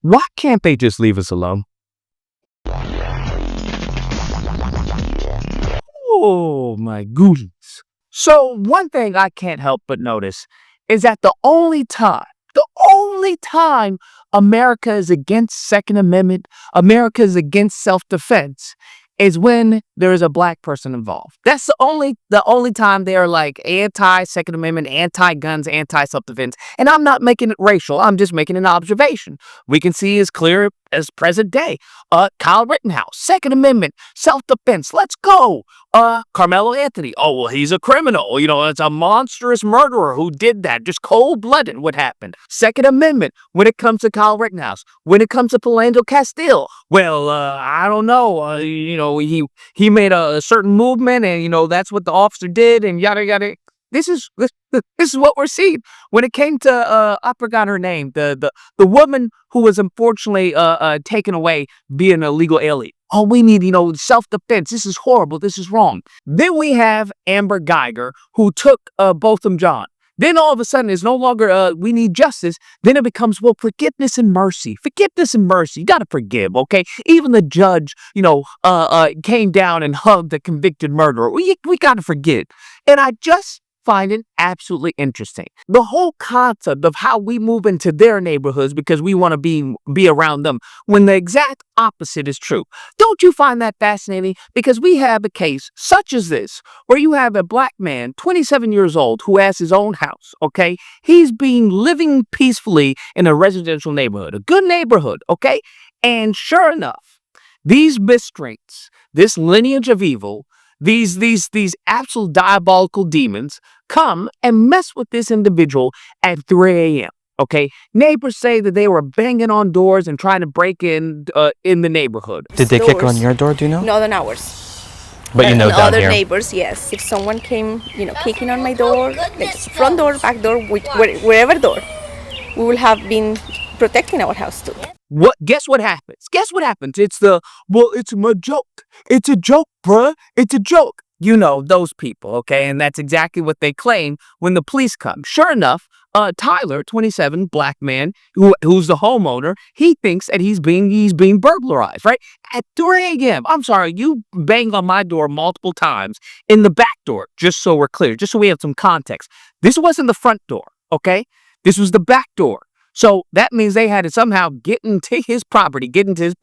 Why can't they just leave us alone? Oh my goodness. So one thing I can't help but notice is that the only time America is against Second Amendment, America is against self-defense, is when there is a black person involved. That's the only time they are like anti-Second Amendment, anti-guns, anti-self-defense. And I'm not making it racial. I'm just making an observation. We can see as clear as present day. Kyle Rittenhouse, Second Amendment, self-defense. Let's go. Carmelo Anthony. Oh, well, he's a criminal. It's a monstrous murderer who did that. Just cold-blooded what happened. Second Amendment when it comes to Kyle Rittenhouse. When it comes to Philando Castile. Well, I don't know. He made a certain movement and, that's what the officer did and yada, yada. This is what we're seeing. When it came to, I forgot her name, the woman who was unfortunately taken away being a legal alien. Oh, we need, self-defense. This is horrible. This is wrong. Then we have Amber Geiger, who took Botham Jean. Then all of a sudden, it's no longer, we need justice. Then it becomes, well, forgiveness and mercy. Forgiveness and mercy. You got to forgive, okay? Even the judge, came down and hugged the convicted murderer. We got to forgive. And I just find it absolutely interesting. The whole concept of how we move into their neighborhoods because we want to be around them when the exact opposite is true. Don't you find that fascinating? Because we have a case such as this where you have a black man, 27 years old, who has his own house, okay? He's been living peacefully in a residential neighborhood, a good neighborhood, okay? And sure enough, these miscreants, this lineage of evil, these absolute diabolical demons come and mess with this individual at 3 a.m. Okay, neighbors say that they were banging on doors and trying to break in the neighborhood. Did they kick on your door? Do you know? No, not ours. But And down other here. neighbors, yes. If someone came, kicking on my door, like front door, back door, wherever door, we will have been protecting our house too. Guess what happens? Guess what happens? It's a joke. It's a joke, bruh. It's a joke. Those people, okay? And that's exactly what they claim when the police come. Sure enough, Tyler, 27, black man, who's the homeowner, he thinks that he's being burglarized, right? At 3 a.m. I'm sorry, you banged on my door multiple times in the back door, just so we're clear, just so we have some context. This wasn't the front door, okay? This was the back door. So that means they had to somehow get into his property, get into his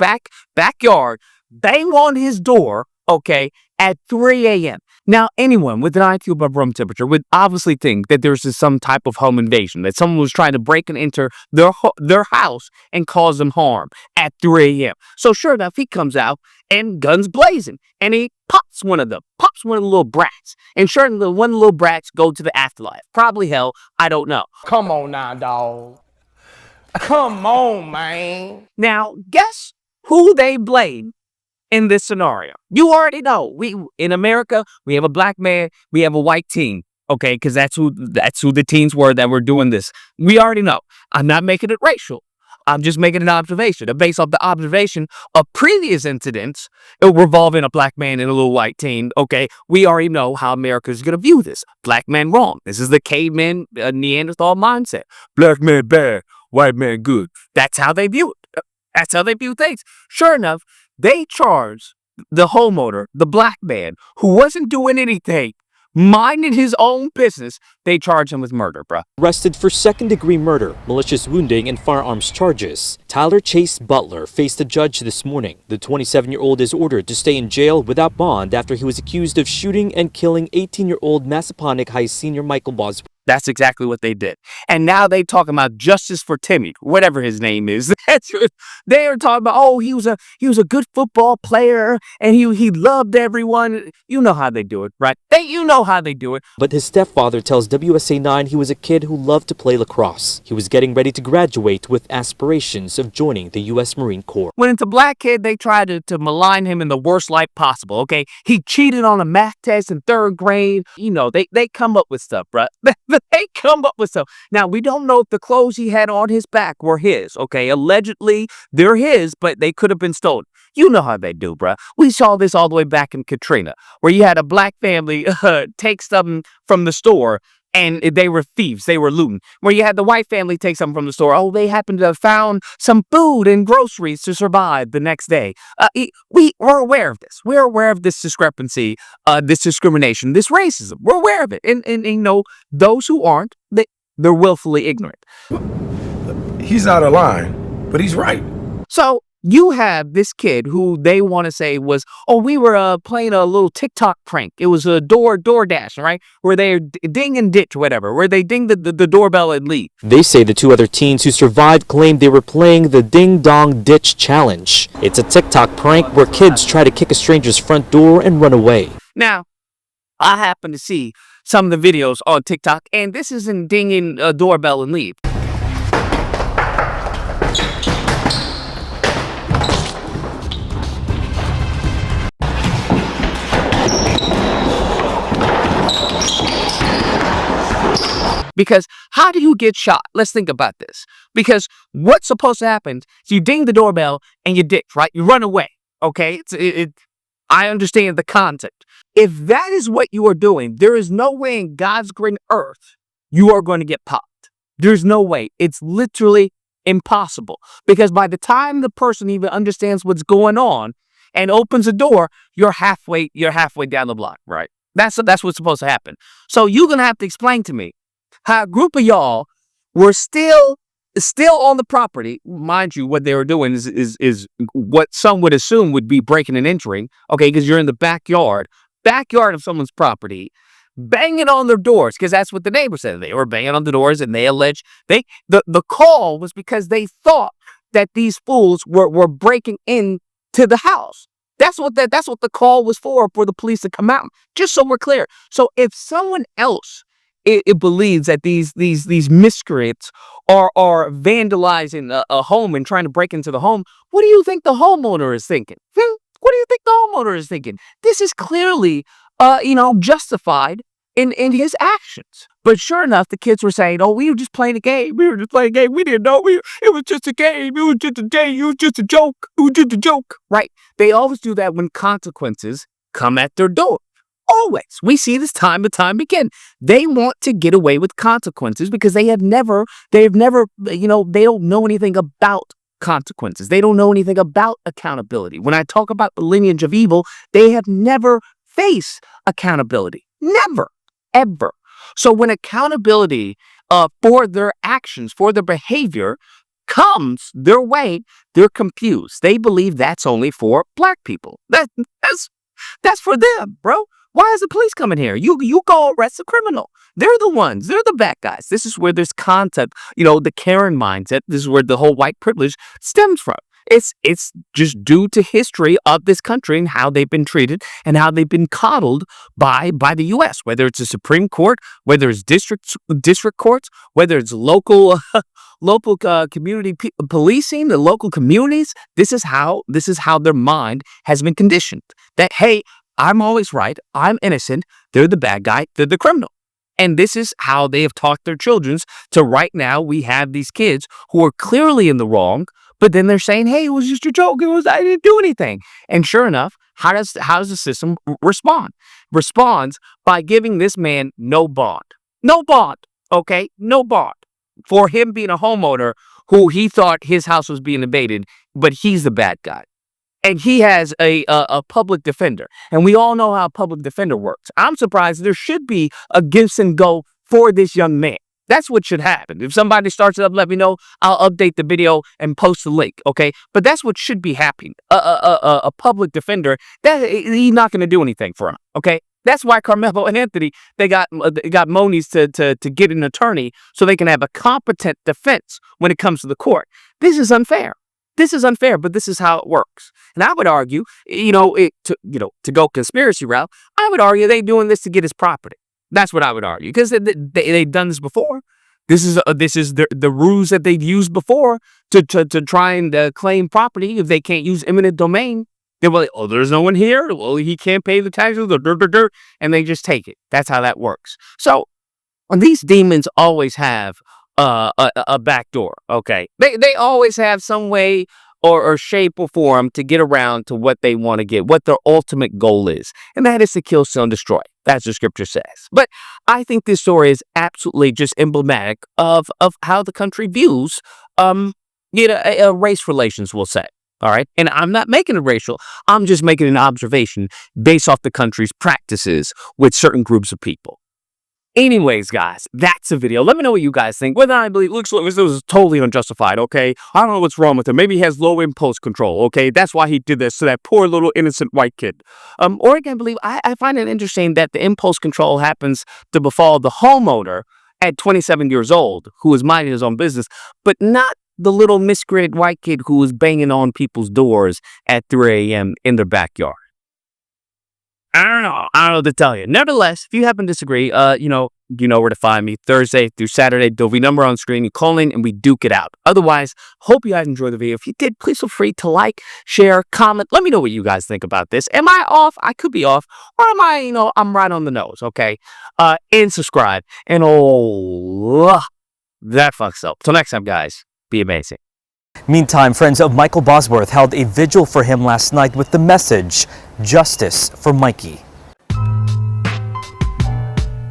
backyard, bang on his door, okay, at 3 a.m. Now, anyone with an IQ above room temperature would obviously think that there's some type of home invasion, that someone was trying to break and enter their house and cause them harm at 3 a.m. So sure enough, he comes out and guns blazing, and he pops one of the little brats. And sure enough, one of the little brats go to the afterlife. Probably hell, I don't know. Come on now, dog. Come on, man. Now, guess who they blame in this scenario? You already know. In America, we have a black man, we have a white teen. Okay, because that's who the teens were that were doing this. We already know. I'm not making it racial. I'm just making an observation. Based off the observation of previous incidents revolving a black man and a little white teen, okay, we already know how America is going to view this. Black man wrong. This is the caveman Neanderthal mindset. Black man bad, white man good. That's how they view it. That's how they view things. Sure enough, they charge the homeowner, the black man, who wasn't doing anything, minding his own business. They charge him with murder, bruh. Arrested for second-degree murder, malicious wounding, and firearms charges. Tyler Chase Butler faced a judge this morning. The 27-year-old is ordered to stay in jail without bond after he was accused of shooting and killing 18-year-old Massaponack High senior Michael Boswell. That's exactly what they did. And now they talking about justice for Timmy, whatever his name is. That's what they are talking about. Oh, he was a good football player and he loved everyone. You know how they do it, right? You know how they do it. But his stepfather tells WSA 9 he was a kid who loved to play lacrosse. He was getting ready to graduate with aspirations of joining the U.S. Marine Corps. When it's a black kid, they try to malign him in the worst light possible, okay? He cheated on a math test in 3rd grade. They come up with stuff, bruh. They come up with stuff. Now, we don't know if the clothes he had on his back were his, okay? Allegedly, they're his, but they could have been stolen. You know how they do, bruh. We saw this all the way back in Katrina, where you had a black family take something from the store and they were thieves. They were looting. Where you had the white family take something from the store. Oh, they happened to have found some food and groceries to survive the next day. We're aware of this. We're aware of this discrepancy, this discrimination, this racism. We're aware of it. And you know, those who aren't, they're willfully ignorant. He's out of line, but he's right. So you have this kid who they want to say was, oh, we were playing a little TikTok prank. It was a DoorDash, right? Where they ding and ditch, whatever, where they ding the doorbell and leave. They say the 2 other teens who survived claimed they were playing the Ding Dong Ditch Challenge. It's a TikTok prank where kids try to kick a stranger's front door and run away. Now, I happen to see some of the videos on TikTok, and this isn't dinging a doorbell and leave. Because how do you get shot? Let's think about this. Because what's supposed to happen is you ding the doorbell and you ditch, right? You run away, okay? I understand the concept. If that is what you are doing, there is no way in God's green earth you are going to get popped. There's no way. It's literally impossible. Because by the time the person even understands what's going on and opens the door, you're halfway down the block, right? That's what's supposed to happen. So you're going to have to explain to me how a group of y'all were still on the property. Mind you, what they were doing is what some would assume would be breaking and entering, okay, because you're in the backyard of someone's property, banging on their doors, because that's what the neighbors said. They were banging on the doors, and they alleged the call was because they thought that these fools were breaking into the house. That's what the call was for the police to come out. Just so we're clear. So if someone else it believes that these miscreants are vandalizing a home and trying to break into the home, what do you think the homeowner is thinking? What do you think the homeowner is thinking? This is clearly, justified in his actions. But sure enough, the kids were saying, "Oh, we were just playing a game. We were just playing a game. We didn't know. It was just a game. It was just a day. It was just a joke. It was just a joke." Right? They always do that when consequences come at their door. Always. We see this time and time again. They want to get away with consequences because they don't know anything about consequences. They don't know anything about accountability. When I talk about the lineage of evil, they have never faced accountability. Never, ever. So when accountability for their actions, for their behavior comes their way, they're confused. They believe that's only for black people. That's for them, bro. Why is the police coming here? You go arrest the criminal. They're the ones. They're the bad guys. This is where this concept, the Karen mindset, this is where the whole white privilege stems from. It's just due to history of this country and how they've been treated and how they've been coddled by the U.S., whether it's the Supreme Court, whether it's district courts, whether it's local community policing, the local communities. This is how their mind has been conditioned. That, hey, I'm always right. I'm innocent. They're the bad guy. They're the criminal. And this is how they have taught their children to right now. We have these kids who are clearly in the wrong, but then they're saying, hey, it was just a joke. I didn't do anything. And sure enough, how does the system respond? Responds by giving this man no bond. No bond. Okay? No bond. For him being a homeowner who he thought his house was being invaded, but he's the bad guy. And he has a public defender. And we all know how a public defender works. I'm surprised there should be a gives and go for this young man. That's what should happen. If somebody starts it up, let me know. I'll update the video and post the link, okay? But that's what should be happening. A public defender, he's not going to do anything for him, okay? That's why Carmelo and Anthony, they got Monies to get an attorney so they can have a competent defense when it comes to the court. This is unfair. This is unfair, but this is how it works. And I would argue, to go conspiracy route, I would argue they're doing this to get his property. That's what I would argue, because they've done this before. This is the ruse that they've used before to try and claim property if they can't use eminent domain. They're like, oh, there's no one here. Well, he can't pay the taxes, and they just take it. That's how that works. So these demons always have a back door. Okay, they always have some way or shape or form to get around to what they want to get, what their ultimate goal is. And that is to kill, steal, and destroy. That's what scripture says. But I think this story is absolutely just emblematic of how the country views, race relations, we'll say. All right. And I'm not making it racial. I'm just making an observation based off the country's practices with certain groups of people. Anyways, guys, that's the video. Let me know what you guys think. Whether I believe looks like this was totally unjustified, okay? I don't know what's wrong with him. Maybe he has low impulse control, okay? That's why he did this to that poor little innocent white kid. Or I can believe, I find it interesting that the impulse control happens to befall the homeowner at 27 years old who is minding his own business, but not the little miscreant white kid who was banging on people's doors at 3 a.m. in their backyard. I don't know what to tell you. Nevertheless, if you happen to disagree, you know where to find me. Thursday through Saturday, there'll be number on screen. You call in and we duke it out. Otherwise, hope you guys enjoyed the video. If you did, please feel free to like, share, comment. Let me know what you guys think about this. Am I off? I could be off. Or am I, I'm right on the nose, okay? And subscribe. And that fucks up. Till next time, guys, be amazing. Meantime, friends of Michael Bosworth held a vigil for him last night with the message, Justice for Mikey.